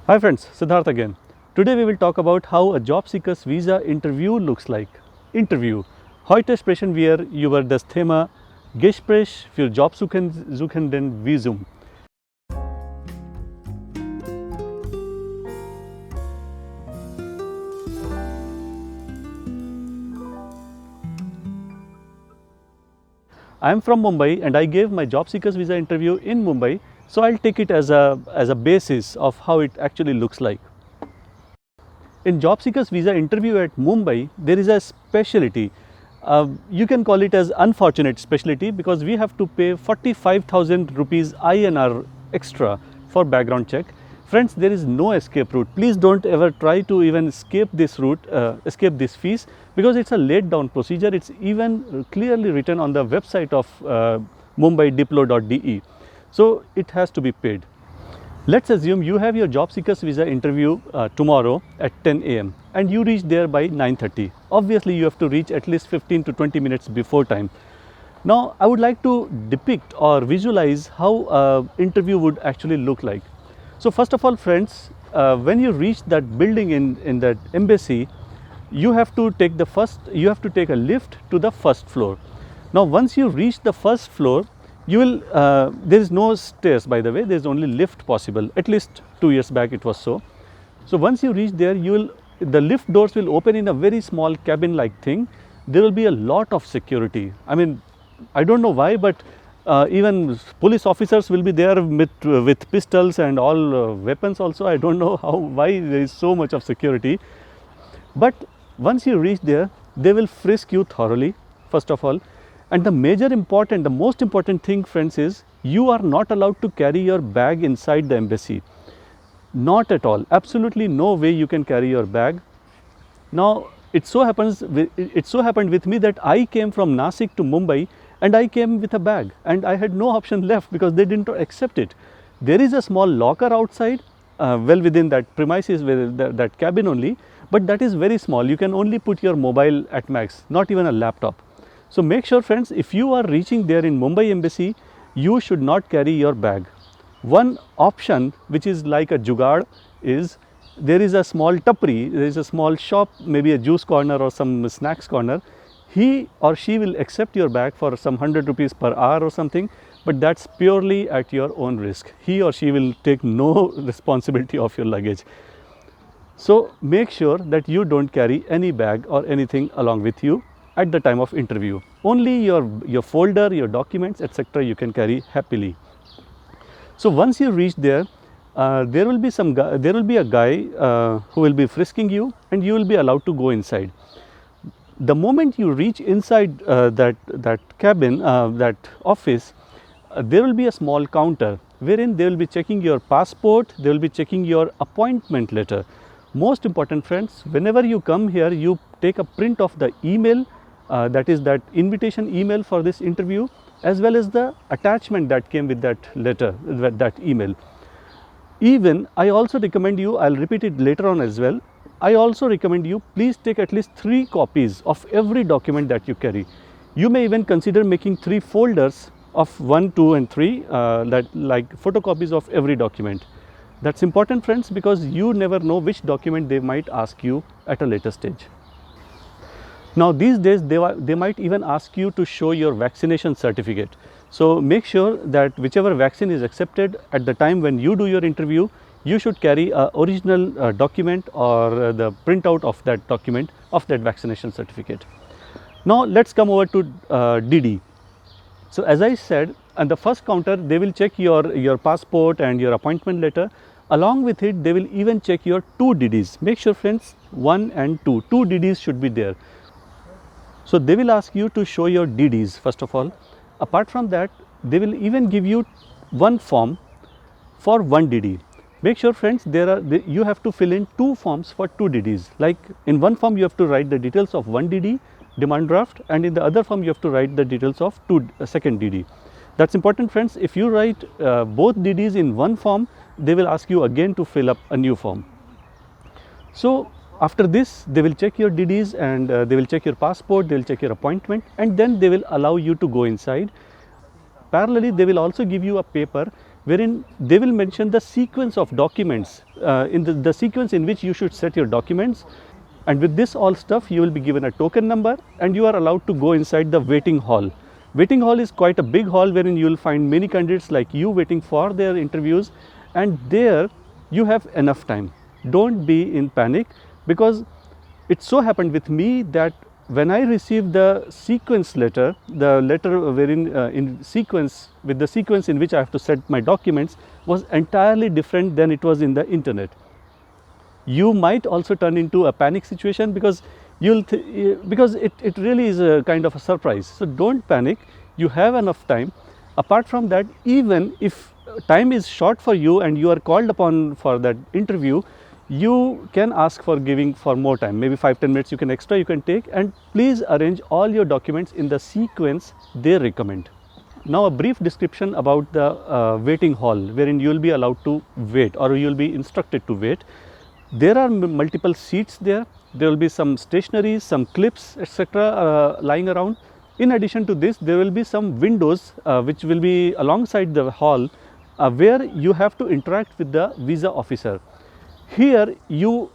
Hi friends, Siddharth again. Today we will talk about how a job seeker's visa interview looks like. Interview. Heute sprechen wir über das Thema Gespräch für Jobsuchenden Visum. I am from Mumbai and I gave my job seekers visa interview in Mumbai, so I'll take it as a basis of how it actually looks like. In job seekers visa interview at Mumbai, there is a specialty. You can call it as unfortunate specialty because we have to pay 45,000 rupees INR extra for background check. Friends, there is no escape route. Please don't ever try to even escape this route, escape this fees, because it's a laid down procedure. It's even clearly written on the website of mumbaidiplo.de. So it has to be paid. Let's assume you have your job seekers visa interview tomorrow at 10 a.m. and you reach there by 9:30. Obviously, you have to reach at least 15 to 20 minutes before time. Now, I would like to depict or visualize how interview would actually look like. So first of all, friends, when you reach that building in that embassy, you have to take a lift to the first floor. Now, once you reach the first floor, you will there is no stairs, by the way, there is only lift possible. At least 2 years back it was so. So once you reach there, the lift doors will open in a very small cabin like thing. There will be a lot of security. I mean, I don't know why, but even police officers will be there with pistols and all weapons also. I don't know why there is so much of security. But once you reach there, they will frisk you thoroughly, first of all. And the most important thing, friends, is you are not allowed to carry your bag inside the embassy. Not at all. Absolutely no way you can carry your bag. Now, it so happened with me that I came from Nasik to Mumbai and I came with a bag and I had no option left because they didn't accept it. There is a small locker outside, well within that premises, that cabin only, but that is very small. You can only put your mobile at max, not even a laptop. So make sure, friends, if you are reaching there in Mumbai embassy, you should not carry your bag. One option, which is like a jugaad, is there is a small tapri, there is a small shop, maybe a juice corner or some snacks corner. He or she will accept your bag for some 100 rupees per hour or something, but that's purely at your own risk. He or she will take no responsibility of your luggage. So make sure that you don't carry any bag or anything along with you at the time of interview. Only your folder, your documents, etc. you can carry happily. So once you reach there, there will be a guy who will be frisking you and you will be allowed to go inside. The moment you reach inside that cabin, that office, there will be a small counter wherein they will be checking your passport, they will be checking your appointment letter. Most important, friends, whenever you come here, you take a print of the email, that is that invitation email for this interview, as well as the attachment that came with that letter, that email. Even I also recommend you, I'll repeat it later on as well, I also recommend you, please take at least 3 copies of every document that you carry. You may even consider making 3 folders of 1, 2 and 3, that like photocopies of every document. That's important, friends, because you never know which document they might ask you at a later stage. Now these days they might even ask you to show your vaccination certificate. So make sure that whichever vaccine is accepted at the time when you do your interview, you should carry a original document or the printout of that document of that vaccination certificate. Now let's come over to DD. So as I said, at the first counter they will check your passport and your appointment letter. Along with it, they will even check your 2 DDs. Make sure, friends, 1 and 2 DDs should be there. So they will ask you to show your DDs first of all. Apart from that, they will even give you one form for 1 DD. Make sure, friends, you have to fill in 2 forms for 2 DDs. Like in one form you have to write the details of 1 DD demand draft, and in the other form you have to write the details of second DD. That's important, friends. If you write both DDs in one form, they will ask you again to fill up a new form. So after this, they will check your DDs and they will check your passport, they will check your appointment, and then they will allow you to go inside. Parallelly, they will also give you a paper wherein they will mention the sequence of documents, in the sequence in which you should set your documents. And with this all stuff, you will be given a token number and you are allowed to go inside the waiting hall. Waiting hall is quite a big hall wherein you will find many candidates like you waiting for their interviews, and there you have enough time. Don't be in panic, because it so happened with me that when I received the sequence letter, the letter wherein in sequence, with the sequence in which I have to set my documents, was entirely different than it was in the internet. You might also turn into a panic situation, because because it really is a kind of a surprise. So don't panic, you have enough time. Apart from that, even if time is short for you and you are called upon for that interview, you can ask for giving for more time, maybe 5-10 minutes you can take, and please arrange all your documents in the sequence they recommend. Now a brief description about the waiting hall wherein you will be allowed to wait, or you will be instructed to wait. There are multiple seats there. There will be some stationery, some clips, etc. Lying around. In addition to this, there will be some windows which will be alongside the hall where you have to interact with the visa officer. Here you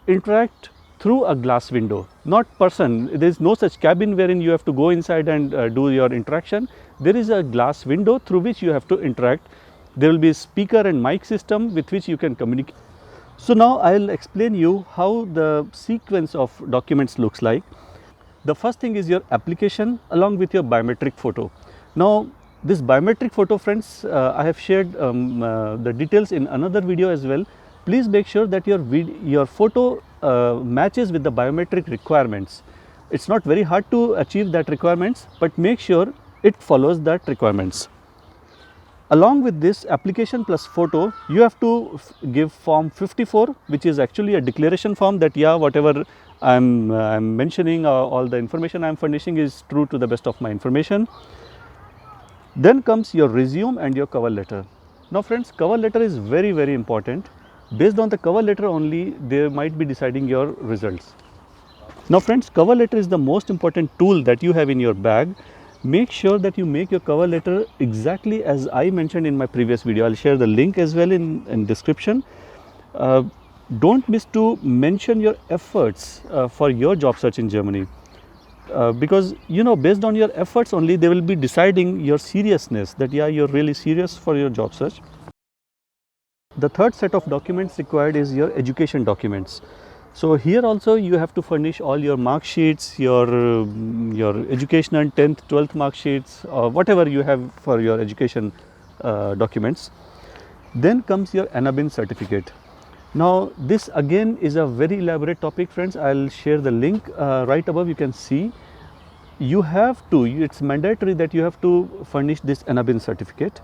interact through a glass window, not person. There is no such cabin wherein you have to go inside and do your interaction. There is a glass window through which you have to interact. There will be a speaker and mic system with which you can communicate. So now I will explain you how the sequence of documents looks like. The first thing is your application along with your biometric photo. Now this biometric photo, friends, I have shared the details in another video as well. Please make sure that your photo matches with the biometric requirements. It's not very hard to achieve that requirements, but make sure it follows that requirements. Along with this application plus photo, you have to give form 54, which is actually a declaration form that whatever I'm mentioning, all the information I'm furnishing is true to the best of my information. Then comes your resume and your cover letter. Now friends, cover letter is very, very important. Based on the cover letter only, they might be deciding your results. Now friends, cover letter is the most important tool that you have in your bag. Make sure that you make your cover letter exactly as I mentioned in my previous video. I'll share the link as well in description. Don't miss to mention your efforts for your job search in Germany. Because based on your efforts only, they will be deciding your seriousness, that you're really serious for your job search. The third set of documents required is your education documents. So here also you have to furnish all your mark sheets, your educational 10th, 12th mark sheets, or whatever you have for your education documents. Then comes your NABIN certificate. Now this again is a very elaborate topic, friends. I'll share the link right above. You can see it's mandatory that you have to furnish this NABIN certificate.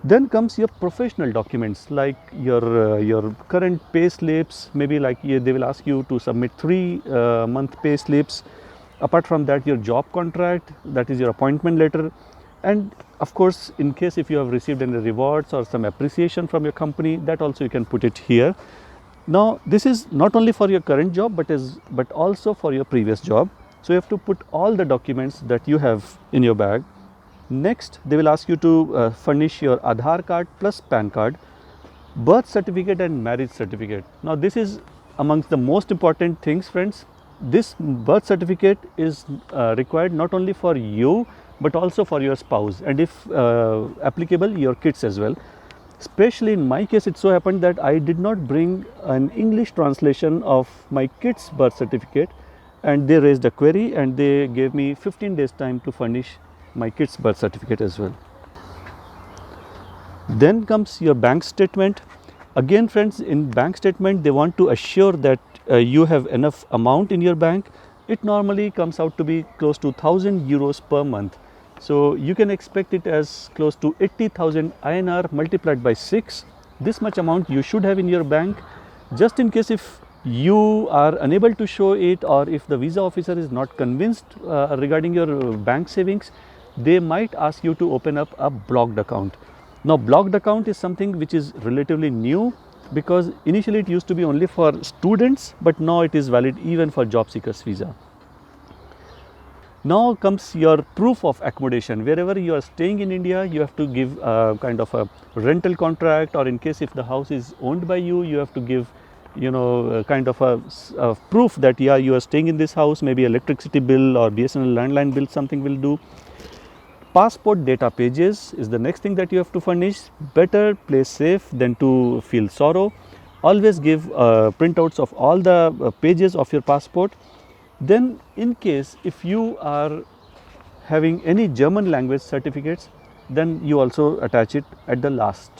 Then comes your professional documents like your current pay slips, maybe like they will ask you to submit 3-month pay slips. Apart from that, your job contract, that is your appointment letter, and of course in case if you have received any rewards or some appreciation from your company, that also you can put it here. Now this is not only for your current job but also for your previous job. So you have to put all the documents that you have in your bag. Next, they will ask you to furnish your Aadhaar card plus PAN card, birth certificate and marriage certificate. Now this is amongst the most important things, friends. This birth certificate is required not only for you but also for your spouse, and if applicable, your kids as well. Especially in my case, it so happened that I did not bring an English translation of my kids' birth certificate, and they raised a query and they gave me 15 days time to furnish my kids' birth certificate as well. Then comes your bank statement. Again, friends, in bank statement they want to assure that you have enough amount in your bank. It normally comes out to be close to 1000 euros per month. So you can expect it as close to 80,000 INR multiplied by 6. This much amount you should have in your bank, just in case if you are unable to show it, or if the visa officer is not convinced regarding your bank savings, they might ask you to open up a blocked account. Now blocked account is something which is relatively new, because initially it used to be only for students, but now it is valid even for job seekers visa. Now comes your proof of accommodation. Wherever you are staying in India, you have to give kind of a rental contract, or in case if the house is owned by you, you have to give, you know, kind of a proof that yeah, you are staying in this house. Maybe electricity bill or BSNL landline bill, something will do. Passport data pages is the next thing that you have to furnish. Better play safe than to feel sorrow. Always give printouts of all the pages of your passport. Then in case if you are having any German language certificates, then you also attach it at the last.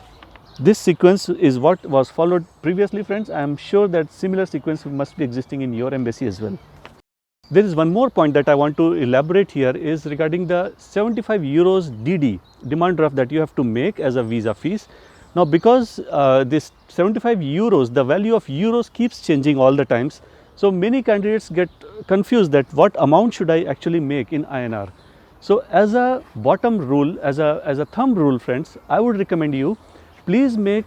This sequence is what was followed previously, friends. I am sure that similar sequence must be existing in your embassy as well. There is one more point that I want to elaborate here is regarding the 75 euros DD, demand draft, that you have to make as a visa fees. Now because this 75 euros, the value of euros keeps changing all the times. So many candidates get confused that what amount should I actually make in INR. So as a bottom rule, as a thumb rule, friends, I would recommend you, please make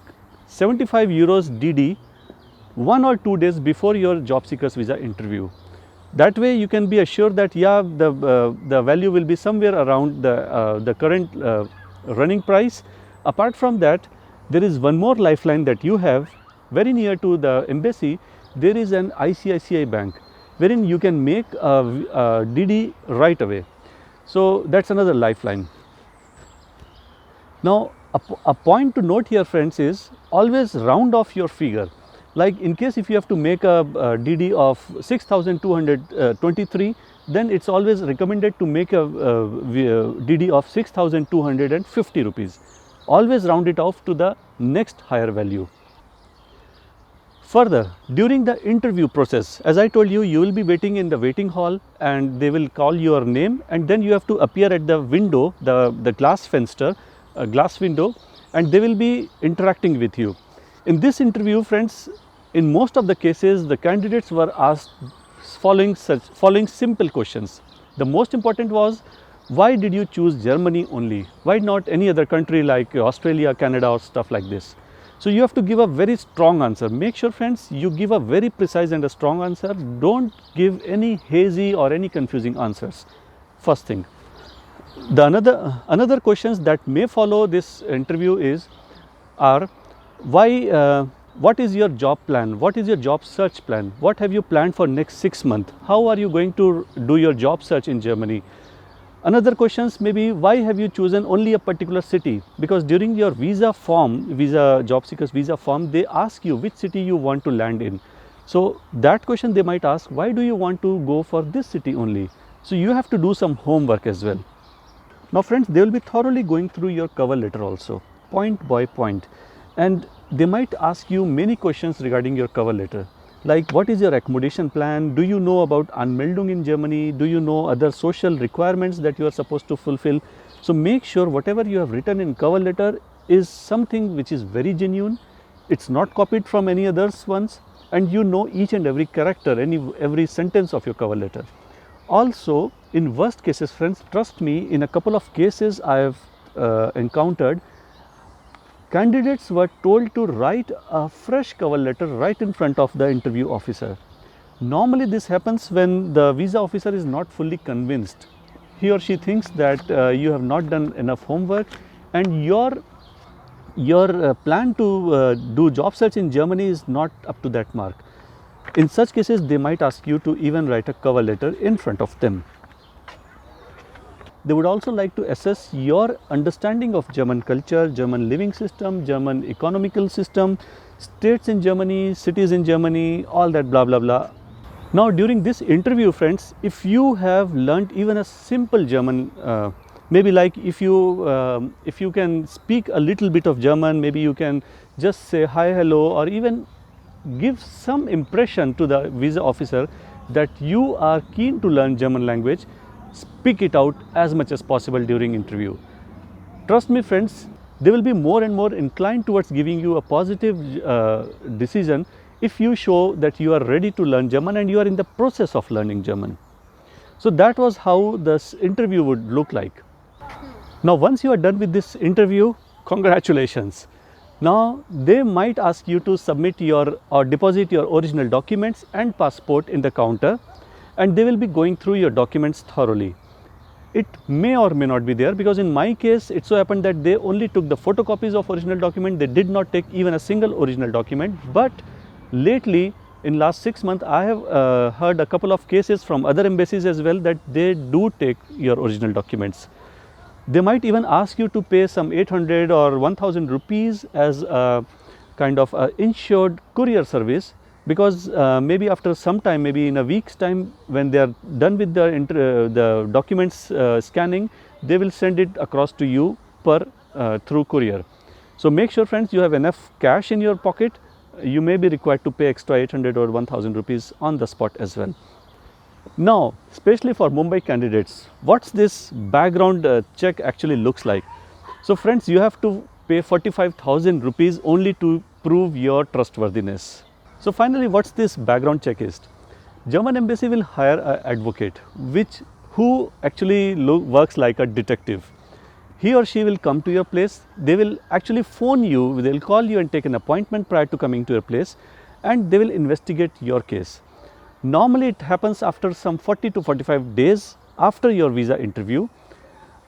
75 euros DD 1 or 2 days before your job seekers visa interview. That way you can be assured that yeah, the value will be somewhere around the current running price. Apart from that, there is one more lifeline that you have very near to the embassy. There is an ICICI bank wherein you can make a DD right away. So that's another lifeline. Now a point to note here, friends, is always round off your figure. Like in case if you have to make a DD of 6,223, then it's always recommended to make a DD of 6,250 rupees. Always round it off to the next higher value. Further, during the interview process, as I told you, you will be waiting in the waiting hall and they will call your name, and then you have to appear at the window, the glass fenster, glass window, and they will be interacting with you. In this interview, friends, in most of the cases, the candidates were asked following simple questions. The most important was, why did you choose Germany only? Why not any other country like Australia, Canada, or stuff like this? So you have to give a very strong answer. Make sure, friends, you give a very precise and a strong answer. Don't give any hazy or any confusing answers. First thing. The another questions that may follow this interview are why, what is your job plan? What is your job search plan? What have you planned for next 6 months? How are you going to do your job search in Germany? Another questions may be, why have you chosen only a particular city? Because during your visa form, job seekers visa form, they ask you which city you want to land in. So that question they might ask, why do you want to go for this city only? So you have to do some homework as well. Now friends, they will be thoroughly going through your cover letter also, point by point. And they might ask you many questions regarding your cover letter. Like, what is your accommodation plan? Do you know about Anmeldung in Germany? Do you know other social requirements that you are supposed to fulfill? So make sure whatever you have written in cover letter is something which is very genuine. It's not copied from any others ones, and you know each and every character, every sentence of your cover letter. Also, in worst cases, friends, trust me, in a couple of cases I have encountered, candidates were told to write a fresh cover letter right in front of the interview officer. Normally this happens when the visa officer is not fully convinced. He or she thinks that you have not done enough homework, and your plan to do job search in Germany is not up to that mark. In such cases, they might ask you to even write a cover letter in front of them. They would also like to assess your understanding of German culture, German living system, German economical system, states in Germany, cities in Germany, all that blah blah blah. Now during this interview, friends, if you have learnt even a simple German, maybe like if you can speak a little bit of German, maybe you can just say hi, hello, or even give some impression to the visa officer that you are keen to learn German language. Speak it out as much as possible during interview. Trust me, friends, they will be more and more inclined towards giving you a positive decision if you show that you are ready to learn German and you are in the process of learning German. So that was how this interview would look like. Now once you are done with this interview, congratulations. Now they might ask you to submit or deposit your original documents and passport in the counter, and they will be going through your documents thoroughly. it may or may not be there, because in my case it so happened that they only took the photocopies of original document, they did not take even a single original document. But lately, in last 6 months, I have heard a couple of cases from other embassies as well that they do take your original documents. They might even ask you to pay some 800 or 1000 rupees as a kind of a insured courier service, because maybe after some time, maybe in a week's time, when they are done with the documents scanning, they will send it across to you through courier. So make sure, friends, you have enough cash in your pocket. You may be required to pay extra 800 or 1000 rupees on the spot as well. Now, especially for Mumbai candidates, what's this background check actually looks like? So friends, you have to pay 45,000 rupees only to prove your trustworthiness. So finally, what's this background check is? German embassy will hire an advocate who actually works like a detective. He or she will come to your place. They will actually phone you, they will call you and take an appointment prior to coming to your place, and they will investigate your case. Normally it happens after some 40 to 45 days after your visa interview,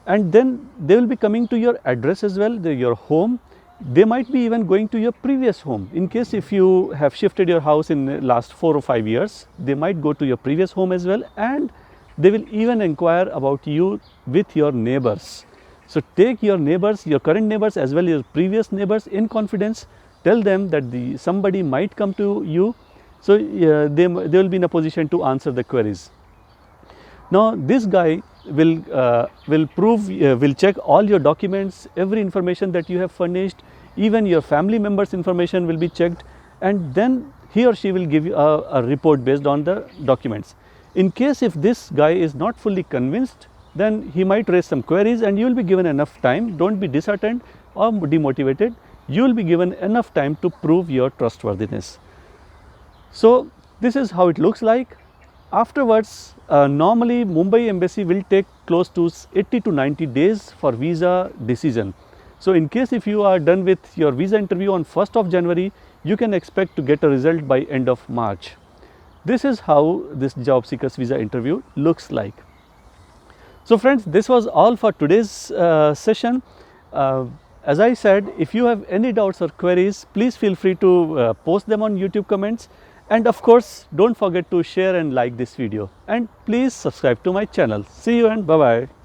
and then they will be coming to your address as well, your home. They might be even going to your previous home. In case if you have shifted your house in the last 4 or 5 years, they might go to your previous home as well, and they will even inquire about you with your neighbors. So take your neighbors, your current neighbors as well as your previous neighbors in confidence. Tell them that somebody might come to you, so they will be in a position to answer the queries. Now this guy will check all your documents, every information that you have furnished, even your family members' information will be checked, and then he or she will give you a report based on the documents. In case if this guy is not fully convinced, then he might raise some queries, and you will be given enough time. Don't be disheartened or demotivated. You will be given enough time to prove your trustworthiness. So this is how it looks like. Afterwards, normally Mumbai embassy will take close to 80 to 90 days for visa decision. So in case if you are done with your visa interview on 1st of January, you can expect to get a result by end of March. This is how this job seekers visa interview looks like. So friends, this was all for today's session. As I said, if you have any doubts or queries, please feel free to post them on YouTube comments. And of course, don't forget to share and like this video. And please subscribe to my channel. See you and bye-bye.